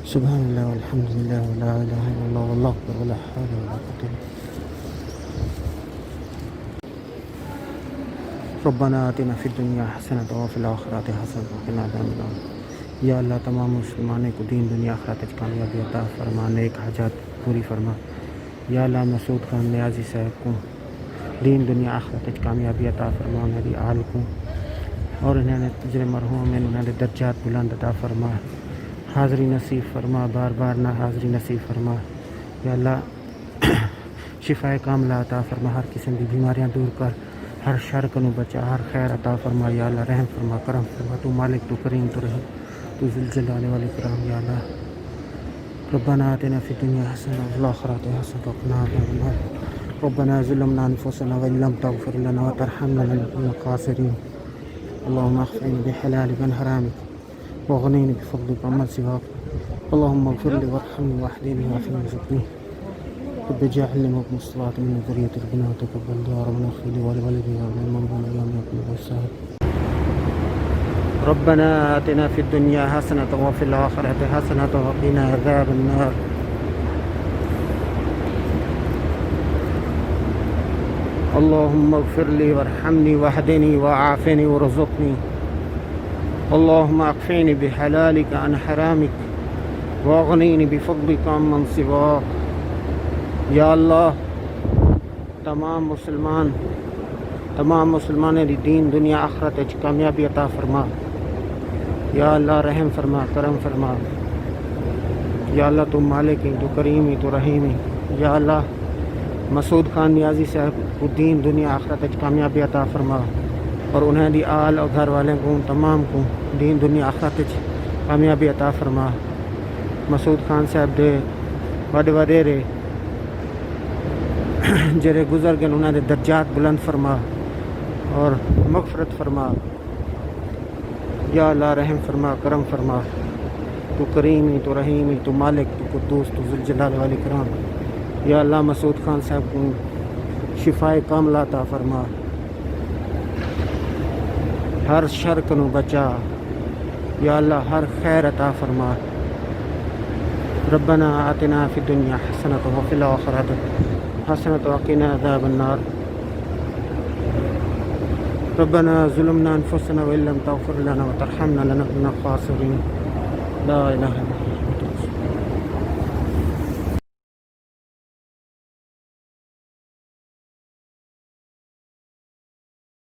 سبحان الله والحمد لله ولا إله إلا الله والله أكبر ولا حول ولا قوة إلا بالله. ربنا آتنا فی الدنیا حسنۃ وفی الآخرۃ حسنۃ وقنا عذاب النار. یا اللہ تمام مسلمانوں کو دین دنیا آخرت وچ کامیابی عطا فرما، نیک حاجات پوری فرما. یا اللہ مسعود خان نیازی صاحب کو دین دنیا آخرت وچ کامیابی عطا فرما، انہاں دی آل کو اور انہاں نے جڑے مرحوم ہیں انہاں دے درجات بلند عطا فرما، حاضری نصیب فرما، بار بار نہ حاضری نصیب فرما. یا اللہ شفا کاملہ عطا فرما، ہر قسم کی بیماریاں دور کر، ہر شر کو بچا، ہر خیر عطا فرما. یا اللہ رحم فرما، کرم فرما، تو مالک، تو کریم، تو رحیم، تو ذو الجلال والاکرام. یا اللہ ربنا آتنا فی الدنیا حسنۃ وفی الآخرۃ حسنۃ وقنا عذاب النار. ربنا ظلمنا انفسنا وان لم تغفر لنا وترحمنا لنكن من الخاسرین. اللهم اغفرني بحلالك عن حرامك واغنني بفضلك عمن سواك. اللهم اغفر لي وارحمني واهدني وعافني وارزقني. رب اجعلني مقيم الصلاة من ذرية ربنا وتقبل دعاء ربنا اغفر لي ولوالدي وللمؤمنين يوم يقوم الحساب. ربنا آتنا في الدنيا حسنة وفي الآخرة حسنة وقنا عذاب النار. اللهم اغفر لي وارحمني واهدني وعافني وارزقني. اللهم اكفني بحلالك عن حرامك واغنني بفضلك عمن سواك. یا اللہ تمام مسلمانوں دی دین دنیا آخرت وچ کامیابی عطا فرما. یا اللہ رحم فرما، کرم فرما. یا اللہ تو مالک ہے، تو کریم ہے، تو رحیم ہے. یا اللہ مسعود خان نیازی صاحب کو دین دنیا آخرت وچ کامیابی عطا فرما، اور انہیں دی آل اور گھر والوں کو تمام کو دین دنیا آخرت وچ کامیابی عطا فرما. مسعود خان صاحب دے وڈیرے جڑے گزر گئے انہوں نے درجات بلند فرما اور مغفرت فرما. یا اللہ رحم فرما، کرم فرما. تو کریم ہی، تو رحیم ہی، تو مالک، تو قدوس، تو ذو الجلال والاکرام. یا اللہ مسعود خان صاحب کو شفا کاملہ عطا فرما، ہر شر کو بچا. یا اللہ ہر خیر عطا فرما. ربنا آتنا فی الدنیا حسنۃ وفی الآخرۃ حسنۃ وقنا عذاب النار. ربنا ظلمنا انفسنا وان لم تغفر لنا وترحمنا لنكن من الخاسرین. لا الہ الا